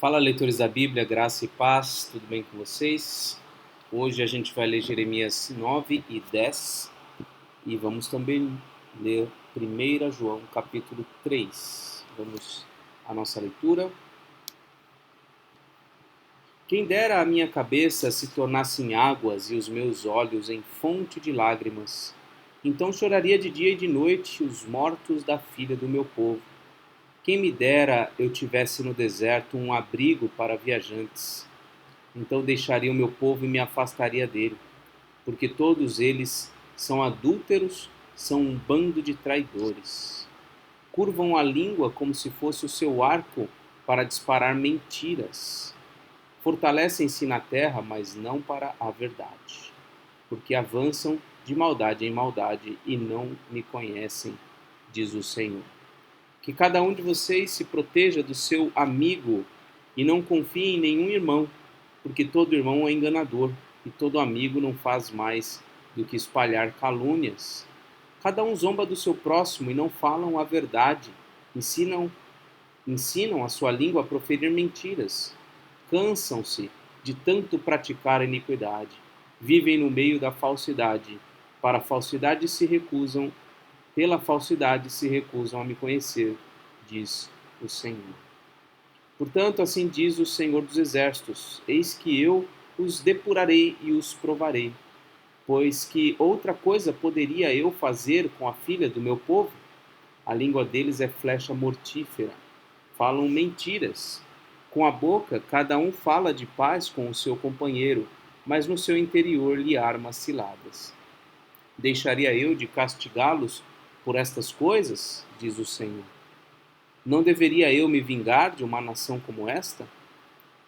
Fala, leitores da Bíblia, graça e paz, tudo bem com vocês? Hoje a gente vai ler Jeremias 9 e 10 e vamos também ler 1 João capítulo 3. Vamos à nossa leitura. Quem dera a minha cabeça se tornasse em águas e os meus olhos em fonte de lágrimas. Então choraria de dia e de noite os mortos da filha do meu povo. Quem me dera eu tivesse no deserto um abrigo para viajantes. Então deixaria o meu povo e me afastaria dele, porque todos eles são adúlteros, são um bando de traidores. Curvam a língua como se fosse o seu arco para disparar mentiras. Fortalecem-se na terra, mas não para a verdade, porque avançam de maldade em maldade e não me conhecem, diz o Senhor. Que cada um de vocês se proteja do seu amigo e não confie em nenhum irmão, porque todo irmão é enganador e todo amigo não faz mais do que espalhar calúnias. Cada um zomba do seu próximo e não falam a verdade. Ensinam a sua língua a proferir mentiras. Cansam-se de tanto praticar a iniquidade. Vivem no meio da falsidade. Para a falsidade se recusam, pela falsidade se recusam a me conhecer, diz o Senhor. Portanto, assim diz o Senhor dos Exércitos: eis que eu os depurarei e os provarei. Pois que outra coisa poderia eu fazer com a filha do meu povo? A língua deles é flecha mortífera. Falam mentiras. Com a boca, cada um fala de paz com o seu companheiro, mas no seu interior lhe arma ciladas. Deixaria eu de castigá-los por estas coisas? Diz o Senhor. Não deveria eu me vingar de uma nação como esta?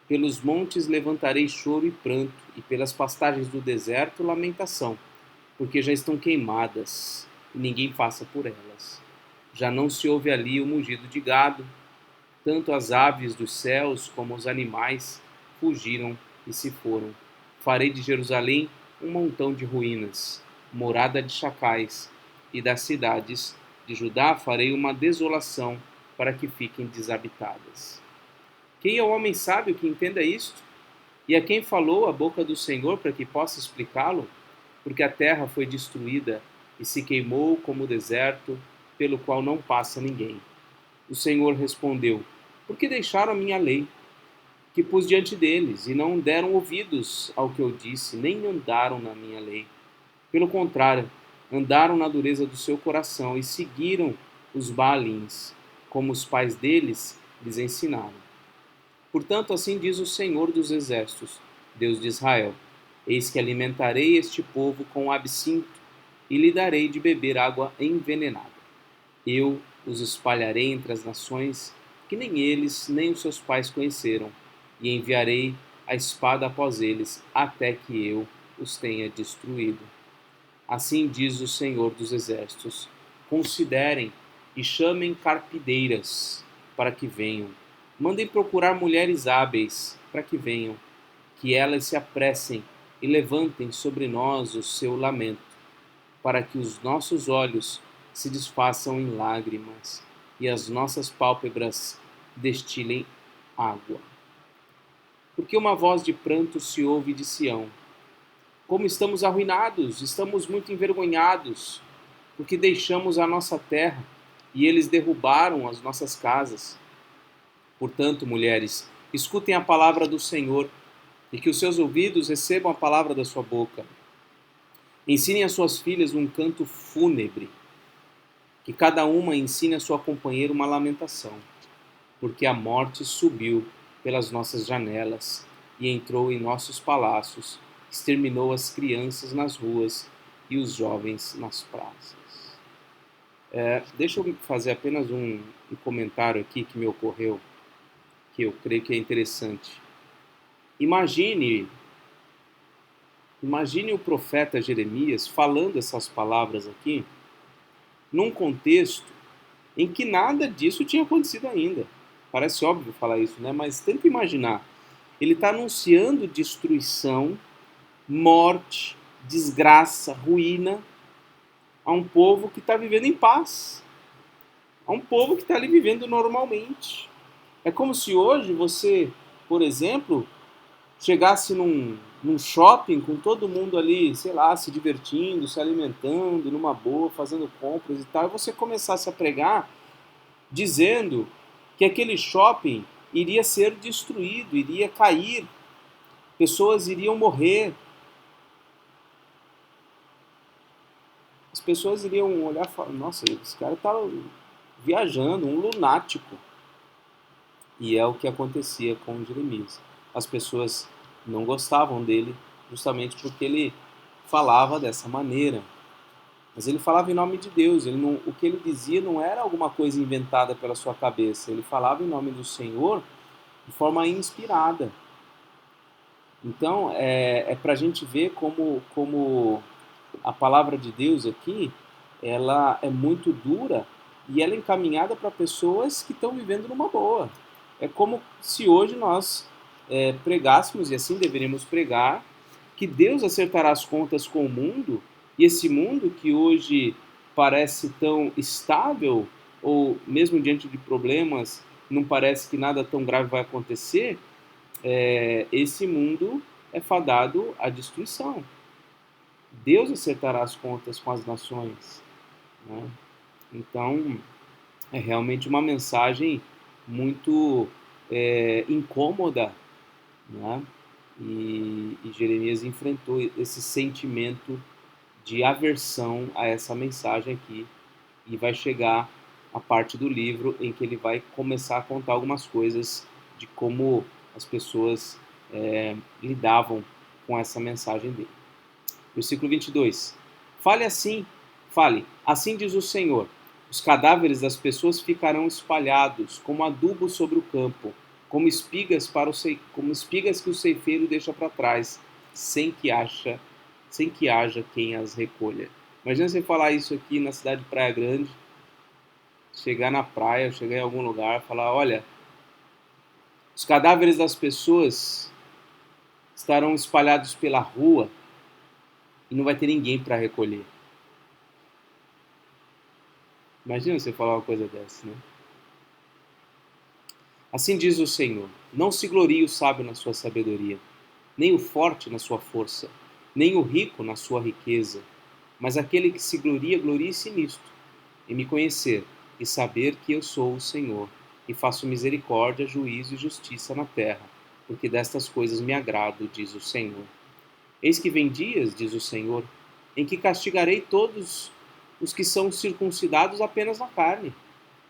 Pelos montes levantarei choro e pranto, e pelas pastagens do deserto lamentação, porque já estão queimadas, e ninguém passa por elas. Já não se ouve ali o mugido de gado, tanto as aves dos céus como os animais fugiram e se foram. Farei de Jerusalém um montão de ruínas, morada de chacais, e das cidades de Judá farei uma desolação para que fiquem desabitadas. Quem é o homem sábio que entenda isto? E a quem falou a boca do Senhor para que possa explicá-lo? Porque a terra foi destruída e se queimou como o deserto, pelo qual não passa ninguém. O Senhor respondeu: por que deixaram a minha lei, que pus diante deles, e não deram ouvidos ao que eu disse, nem andaram na minha lei? Pelo contrário, andaram na dureza do seu coração e seguiram os Baalins, como os pais deles lhes ensinaram. Portanto, assim diz o Senhor dos Exércitos, Deus de Israel: eis que alimentarei este povo com absinto e lhe darei de beber água envenenada. Eu os espalharei entre as nações que nem eles nem os seus pais conheceram, e enviarei a espada após eles, até que eu os tenha destruído. Assim diz o Senhor dos Exércitos: considerem e chamem carpideiras para que venham. Mandem procurar mulheres hábeis para que venham, que elas se apressem e levantem sobre nós o seu lamento, para que os nossos olhos se desfaçam em lágrimas e as nossas pálpebras destilem água. Porque uma voz de pranto se ouve de Sião: como estamos arruinados, estamos muito envergonhados, porque deixamos a nossa terra e eles derrubaram as nossas casas. Portanto, mulheres, escutem a palavra do Senhor e que os seus ouvidos recebam a palavra da sua boca. Ensinem às suas filhas um canto fúnebre, que cada uma ensine a sua companheira uma lamentação, porque a morte subiu pelas nossas janelas e entrou em nossos palácios, exterminou as crianças nas ruas e os jovens nas praças. Deixa eu fazer apenas um comentário aqui que me ocorreu, que eu creio que é interessante. Imagine o profeta Jeremias falando essas palavras aqui num contexto em que nada disso tinha acontecido ainda. Parece óbvio falar isso, né? Mas tenta imaginar. Ele está anunciando destruição, morte, desgraça, ruína a um povo que está vivendo em paz, a um povo que está ali vivendo normalmente. É como se hoje você por exemplo, chegasse num shopping com todo mundo ali, sei lá, se divertindo, se alimentando, numa boa, fazendo compras e tal, e você começasse a pregar dizendo que aquele shopping iria ser destruído, iria cair, pessoas iriam morrer, as pessoas iriam olhar e falar, nossa, esse cara está viajando, um lunático. E é o que acontecia com Jeremias. As pessoas não gostavam dele justamente porque ele falava dessa maneira. Mas ele falava em nome de Deus. O que ele dizia não era alguma coisa inventada pela sua cabeça. Ele falava em nome do Senhor de forma inspirada. Então, é para a gente ver como a palavra de Deus aqui, ela é muito dura e ela é encaminhada para pessoas que estão vivendo numa boa. É como se hoje nós pregássemos, e assim deveríamos pregar, que Deus acertará as contas com o mundo, e esse mundo que hoje parece tão estável, ou mesmo diante de problemas, não parece que nada tão grave vai acontecer, esse mundo é fadado à destruição. Deus acertará as contas com as nações, né? Então, é realmente uma mensagem muito incômoda, né? E Jeremias enfrentou esse sentimento de aversão a essa mensagem aqui, e vai chegar a parte do livro em que ele vai começar a contar algumas coisas de como as pessoas lidavam com essa mensagem dele. Versículo 22. Fale, assim diz o Senhor, os cadáveres das pessoas ficarão espalhados como adubo sobre o campo, como espigas que o ceifeiro deixa para trás, sem que haja quem as recolha. Imagina você falar isso aqui na cidade de Praia Grande, chegar na praia, chegar em algum lugar, falar, olha, os cadáveres das pessoas estarão espalhados pela rua e não vai ter ninguém para recolher. Imagina você falar uma coisa dessa, né? Assim diz o Senhor, não se glorie o sábio na sua sabedoria, nem o forte na sua força, nem o rico na sua riqueza, mas aquele que se gloria, glorie-se nisto, em me conhecer e saber que eu sou o Senhor, e faço misericórdia, juízo e justiça na terra, porque destas coisas me agrado, diz o Senhor. Eis que vem dias, diz o Senhor, em que castigarei todos os que são circuncidados apenas na carne,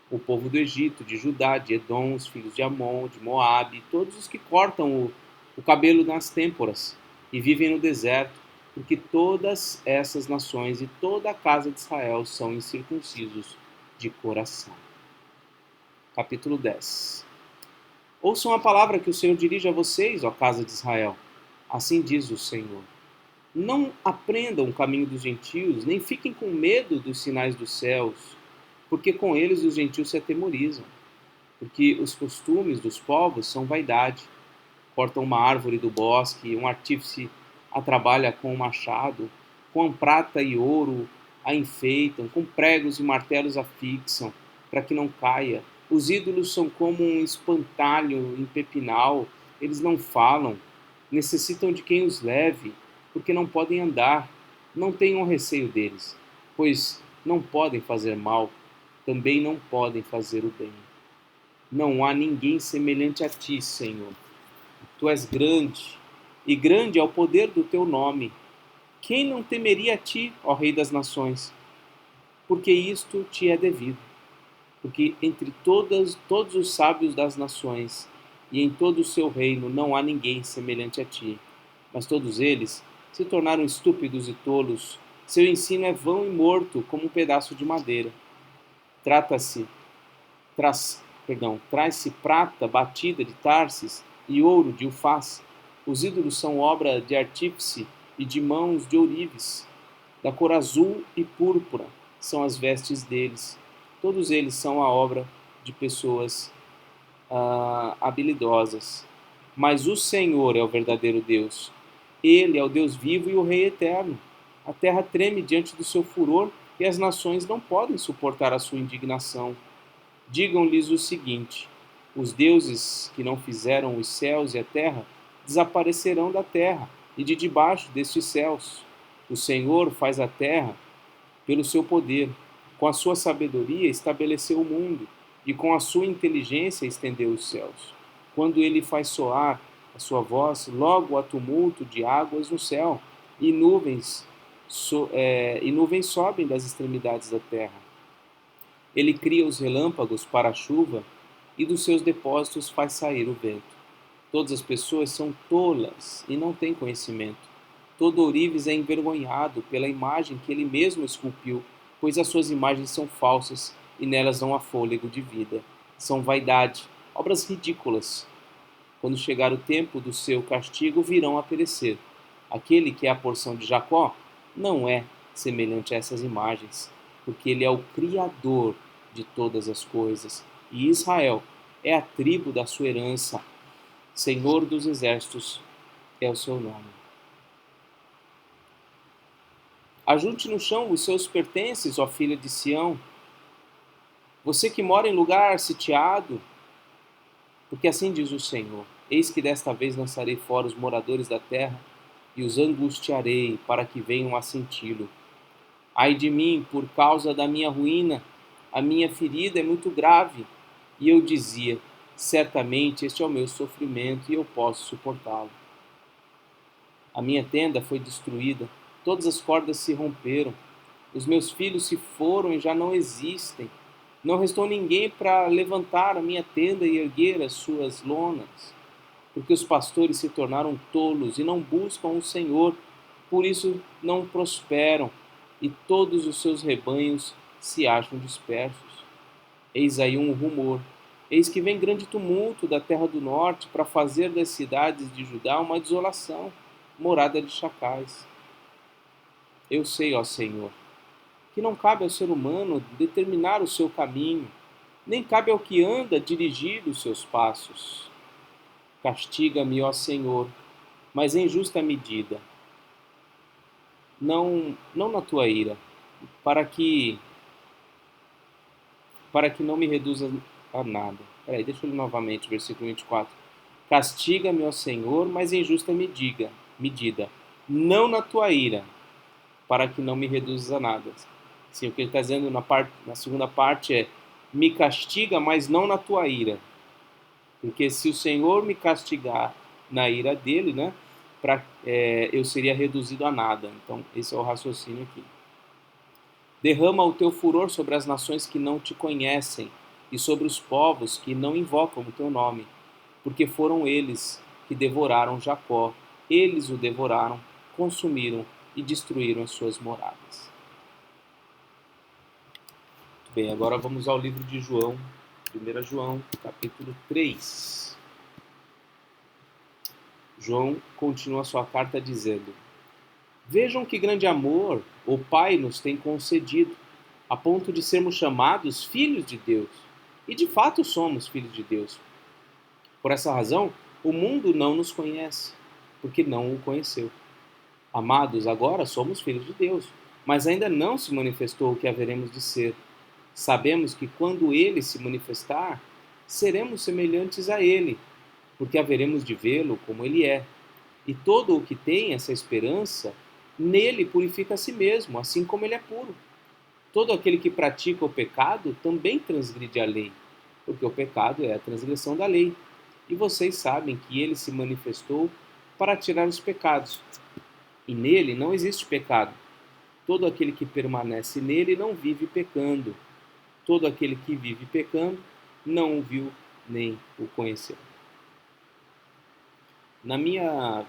o povo do Egito, de Judá, de Edom, os filhos de Amon, de Moabe, todos os que cortam o cabelo nas têmporas e vivem no deserto, porque todas essas nações e toda a casa de Israel são incircuncisos de coração. Capítulo 10. Ouçam a palavra que o Senhor dirige a vocês, ó casa de Israel. Assim diz o Senhor. Não aprendam o caminho dos gentios, nem fiquem com medo dos sinais dos céus, porque com eles os gentios se atemorizam. Porque os costumes dos povos são vaidade. Cortam uma árvore do bosque, um artífice a trabalha com um machado, com prata e ouro a enfeitam, com pregos e martelos a fixam, para que não caia. Os ídolos são como um espantalho em pepinal, eles não falam, necessitam de quem os leve, porque não podem andar. Não tenham receio deles, pois não podem fazer mal, também não podem fazer o bem. Não há ninguém semelhante a ti, Senhor. Tu és grande, e grande é o poder do teu nome. Quem não temeria a ti, ó Rei das Nações? Porque isto te é devido. Porque entre todos os sábios das nações e em todo o seu reino não há ninguém semelhante a ti. Mas todos eles se tornaram estúpidos e tolos. Seu ensino é vão e morto, como um pedaço de madeira. Traz-se prata batida de Tarsis e ouro de Ufaz. Os ídolos são obra de artífice e de mãos de ourives. Da cor azul e púrpura são as vestes deles. Todos eles são a obra de pessoas habilidosas. Mas o Senhor é o verdadeiro Deus. Ele é o Deus vivo e o Rei eterno. A terra treme diante do seu furor e as nações não podem suportar a sua indignação. Digam-lhes o seguinte: Os deuses que não fizeram os céus e a terra desaparecerão da terra e de debaixo destes céus. O Senhor faz a terra pelo seu poder. Com a sua sabedoria estabeleceu o mundo e com a sua inteligência estendeu os céus. Quando ele faz soar a sua voz, logo há tumulto de águas no céu e nuvens sobem das extremidades da terra. Ele cria os relâmpagos para a chuva e dos seus depósitos faz sair o vento. Todas as pessoas são tolas e não têm conhecimento. Todo ourives é envergonhado pela imagem que ele mesmo esculpiu, pois as suas imagens são falsas e nelas não há fôlego de vida. São vaidade, obras ridículas. Quando chegar o tempo do seu castigo, virão a perecer. Aquele que é a porção de Jacó não é semelhante a essas imagens, porque ele é o Criador de todas as coisas, e Israel é a tribo da sua herança. Senhor dos exércitos é o seu nome. Ajunte no chão os seus pertences, ó filha de Sião. Você que mora em lugar sitiado, porque assim diz o Senhor: eis que desta vez lançarei fora os moradores da terra e os angustiarei para que venham a senti-lo. Ai de mim, por causa da minha ruína, a minha ferida é muito grave. E eu dizia: certamente este é o meu sofrimento e eu posso suportá-lo. A minha tenda foi destruída, todas as cordas se romperam, os meus filhos se foram e já não existem. Não restou ninguém para levantar a minha tenda e erguer as suas lonas, porque os pastores se tornaram tolos e não buscam o Senhor, por isso não prosperam, e todos os seus rebanhos se acham dispersos. Eis aí um rumor. Eis que vem grande tumulto da terra do norte para fazer das cidades de Judá uma desolação, morada de chacais. Eu sei, ó Senhor, que não cabe ao ser humano determinar o seu caminho, nem cabe ao que anda dirigir os seus passos. Castiga-me, ó Senhor, mas em justa medida, não na tua ira, para que não me reduza a nada. Peraí, deixa eu ler novamente, versículo 24. Castiga-me, ó Senhor, mas em justa medida, não na tua ira, para que não me reduzas a nada. Sim, o que ele está dizendo na segunda parte é: me castiga, mas não na tua ira. Porque se o Senhor me castigar na ira dele, né, eu seria reduzido a nada. Então, esse é o raciocínio aqui. Derrama o teu furor sobre as nações que não te conhecem e sobre os povos que não invocam o teu nome, porque foram eles que devoraram Jacó. Eles o devoraram, consumiram e destruíram as suas moradas. Muito bem, agora vamos ao livro de João, 1 João, capítulo 3. João continua sua carta dizendo: vejam que grande amor o Pai nos tem concedido, a ponto de sermos chamados filhos de Deus. E de fato somos filhos de Deus. Por essa razão, o mundo não nos conhece, porque não o conheceu. Amados, agora somos filhos de Deus, mas ainda não se manifestou o que haveremos de ser. Sabemos que quando ele se manifestar, seremos semelhantes a ele, porque haveremos de vê-lo como ele é. E todo o que tem essa esperança, nele purifica a si mesmo, assim como ele é puro. Todo aquele que pratica o pecado também transgride a lei, porque o pecado é a transgressão da lei. E vocês sabem que ele se manifestou para tirar os pecados. E nele não existe pecado. Todo aquele que permanece nele não vive pecando. Todo aquele que vive pecando não o viu nem o conheceu. Na minha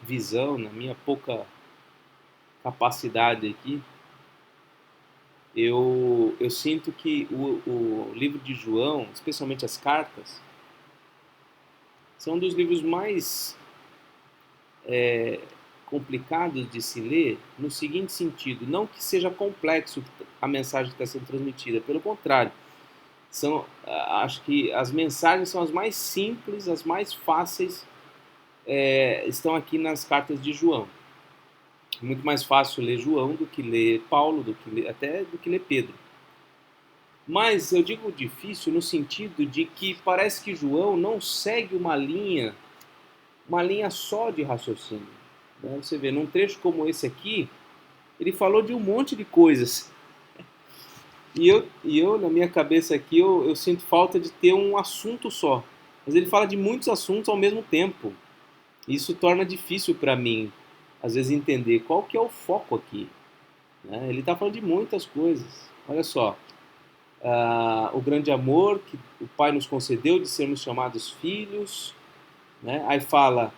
visão, na minha pouca capacidade aqui, eu sinto que o livro de João, especialmente as cartas, são um dos livros mais complicados de se ler, no seguinte sentido: não que seja complexo a mensagem que está sendo transmitida, pelo contrário, acho que as mensagens são as mais simples, as mais fáceis, estão aqui nas cartas de João. Muito mais fácil ler João do que ler Paulo, até do que ler Pedro. Mas eu digo difícil no sentido de que parece que João não segue uma linha só de raciocínio. Né? Você vê, num trecho como esse aqui, ele falou de um monte de coisas. E eu na minha cabeça aqui, eu sinto falta de ter um assunto só. Mas ele fala de muitos assuntos ao mesmo tempo. Isso torna difícil para mim, às vezes, entender qual que é o foco aqui. Né? Ele está falando de muitas coisas. Olha só, o grande amor que o Pai nos concedeu de sermos chamados filhos. Né? Aí fala,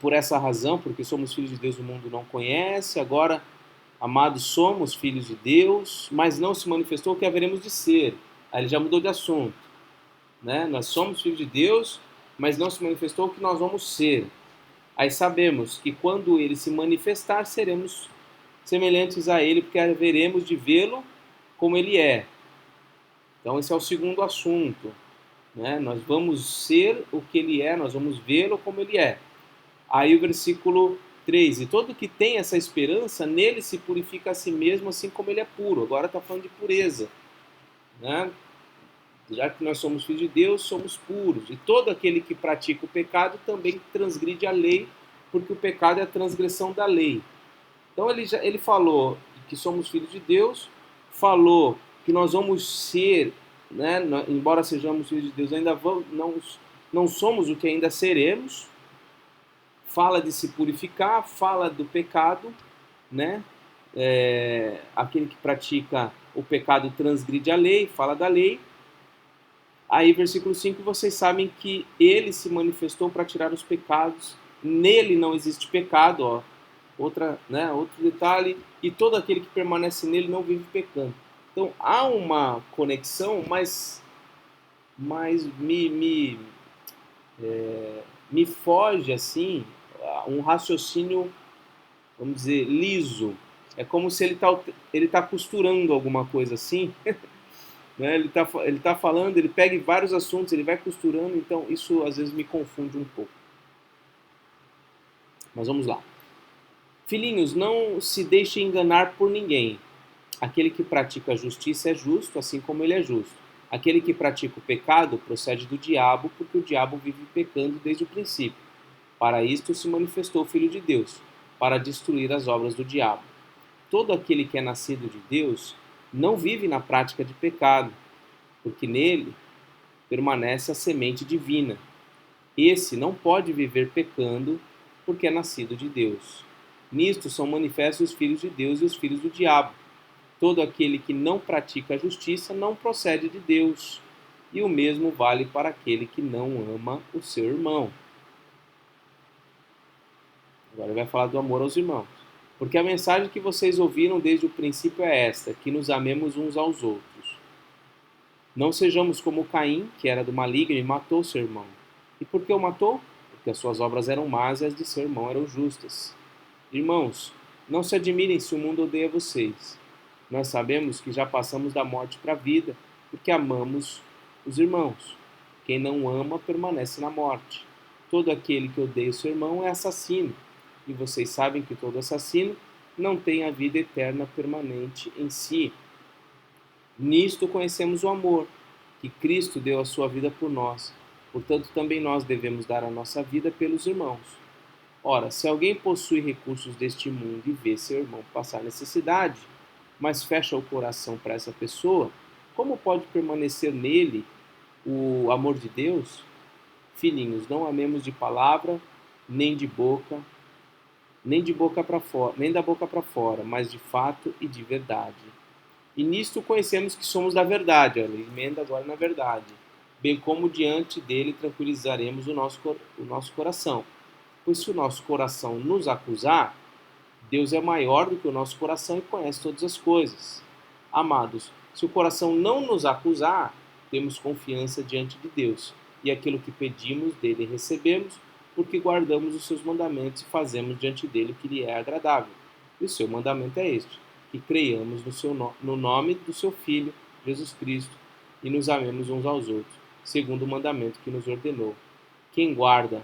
por essa razão, porque somos filhos de Deus, o mundo não conhece. Agora, amados, somos filhos de Deus, mas não se manifestou o que haveremos de ser. Aí ele já mudou de assunto. Né? Nós somos filhos de Deus, mas não se manifestou o que nós vamos ser. Aí sabemos que quando ele se manifestar, seremos semelhantes a ele, porque haveremos de vê-lo como ele é. Então esse é o segundo assunto. Né? Nós vamos ser o que ele é, nós vamos vê-lo como ele é. Aí o versículo 3, e todo que tem essa esperança, nele se purifica a si mesmo, assim como ele é puro. Agora está falando de pureza. Né? Já que nós somos filhos de Deus, somos puros. E todo aquele que pratica o pecado também transgride a lei, porque o pecado é a transgressão da lei. Então ele falou que somos filhos de Deus, falou que nós vamos ser, né, embora sejamos filhos de Deus, ainda não somos o que ainda seremos. Fala de se purificar, fala do pecado, né? Aquele que pratica o pecado transgride a lei, fala da lei. Aí, versículo 5, vocês sabem que ele se manifestou para tirar os pecados, nele não existe pecado, ó. Outro detalhe, e todo aquele que permanece nele não vive pecando. Então, há uma conexão, mas me foge, assim, um raciocínio, vamos dizer, liso. É como se ele tá costurando alguma coisa assim. Né? Ele tá falando, ele pega vários assuntos, ele vai costurando, então isso às vezes me confunde um pouco. Mas vamos lá. Filhinhos, não se deixem enganar por ninguém. Aquele que pratica a justiça é justo, assim como ele é justo. Aquele que pratica o pecado procede do diabo, porque o diabo vive pecando desde o princípio. Para isto se manifestou o Filho de Deus, para destruir as obras do diabo. Todo aquele que é nascido de Deus não vive na prática de pecado, porque nele permanece a semente divina. Esse não pode viver pecando, porque é nascido de Deus. Nisto são manifestos os filhos de Deus e os filhos do diabo. Todo aquele que não pratica a justiça não procede de Deus, e o mesmo vale para aquele que não ama o seu irmão. Agora ele vai falar do amor aos irmãos. Porque a mensagem que vocês ouviram desde o princípio é esta, que nos amemos uns aos outros. Não sejamos como Caim, que era do maligno e matou seu irmão. E por que o matou? Porque as suas obras eram más e as de seu irmão eram justas. Irmãos, não se admirem se o mundo odeia vocês. Nós sabemos que já passamos da morte para a vida, porque amamos os irmãos. Quem não ama permanece na morte. Todo aquele que odeia seu irmão é assassino. E vocês sabem que todo assassino não tem a vida eterna permanente em si. Nisto conhecemos o amor, que Cristo deu a sua vida por nós. Portanto, também nós devemos dar a nossa vida pelos irmãos. Ora, se alguém possui recursos deste mundo e vê seu irmão passar necessidade, mas fecha o coração para essa pessoa, como pode permanecer nele o amor de Deus? Filhinhos, não amemos de palavra, nem de boca, nem de boca para fora, nem da boca para fora, mas de fato e de verdade. E nisto conhecemos que somos da verdade, ele emenda agora na verdade, bem como diante dele tranquilizaremos o nosso coração. Pois se o nosso coração nos acusar, Deus é maior do que o nosso coração e conhece todas as coisas. Amados, se o coração não nos acusar, temos confiança diante de Deus, e aquilo que pedimos dele recebemos, porque guardamos os seus mandamentos e fazemos diante dele o que lhe é agradável. E o seu mandamento é este, que creiamos no nome do seu Filho, Jesus Cristo, e nos amemos uns aos outros, segundo o mandamento que nos ordenou. Quem guarda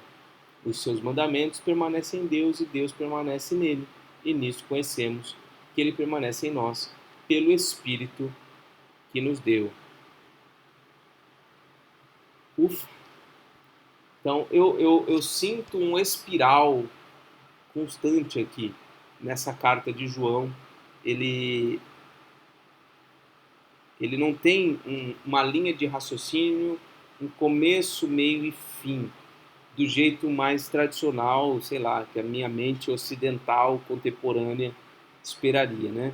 os seus mandamentos permanece em Deus e Deus permanece nele. E nisto conhecemos que ele permanece em nós, pelo Espírito que nos deu. Ufa! Então, eu sinto um espiral constante aqui nessa carta de João. Ele não tem uma linha de raciocínio, um começo, meio e fim, do jeito mais tradicional, sei lá, que a minha mente ocidental contemporânea esperaria, né?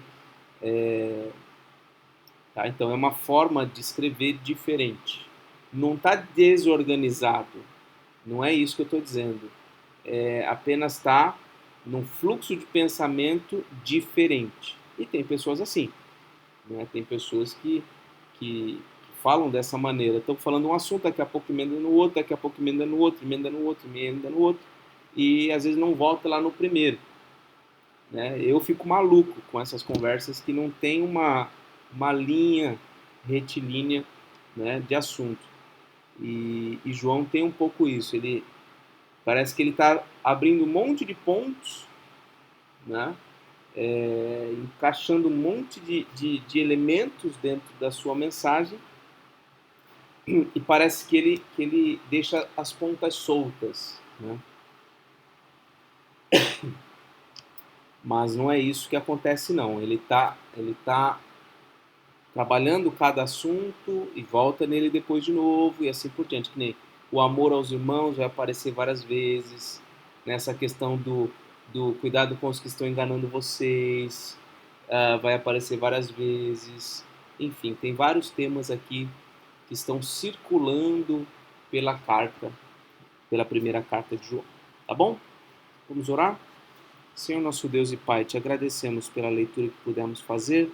Tá? Então é uma forma de escrever diferente. Não está desorganizado, não é isso que eu estou dizendo. Apenas está num fluxo de pensamento diferente. E tem pessoas assim, né? Tem pessoas que falam dessa maneira. Estão falando um assunto, daqui a pouco emenda no outro, daqui a pouco emenda no outro, emenda no outro, emenda no outro, e às vezes não volta lá no primeiro. Né? Eu fico maluco com essas conversas que não tem uma linha retilínea, né, de assunto. E João tem um pouco isso. Ele parece que ele está abrindo um monte de pontos, né, encaixando um monte de elementos dentro da sua mensagem, e parece que ele deixa as pontas soltas. Né? Mas não é isso que acontece, não. Ele tá trabalhando cada assunto e volta nele depois de novo e assim por diante. Que nem o amor aos irmãos vai aparecer várias vezes, nessa questão do cuidado com os que estão enganando vocês, vai aparecer várias vezes. Enfim, tem vários temas aqui que estão circulando pela carta, pela primeira carta de João. Tá bom? Vamos orar? Senhor nosso Deus e Pai, te agradecemos pela leitura que pudemos fazer.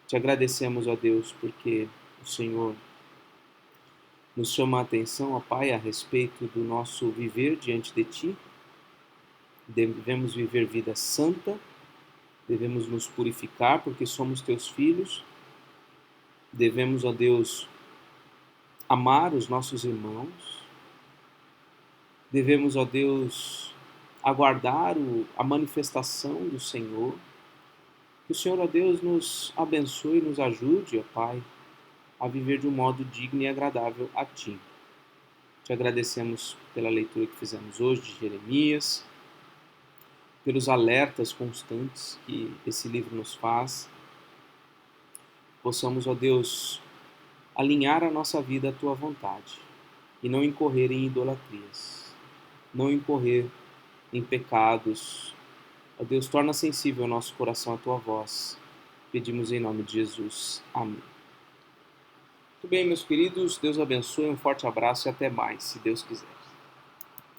Te agradecemos, ó Deus, porque o Senhor nos chama a atenção, ó Pai, a respeito do nosso viver diante de Ti. Devemos viver vida santa, devemos nos purificar porque somos Teus filhos. Devemos, ó Deus, amar os nossos irmãos. Devemos, ó Deus, aguardar a manifestação do Senhor. Que o Senhor, ó Deus, nos abençoe e nos ajude, ó Pai, a viver de um modo digno e agradável a Ti. Te agradecemos pela leitura que fizemos hoje de Jeremias, pelos alertas constantes que esse livro nos faz. Possamos, ó Deus, alinhar a nossa vida à Tua vontade e não incorrer em idolatrias, não incorrer em pecados. Ó Deus, torna sensível o nosso coração à Tua voz. Pedimos em nome de Jesus. Amém. Muito bem, meus queridos, Deus abençoe, um forte abraço e até mais, se Deus quiser.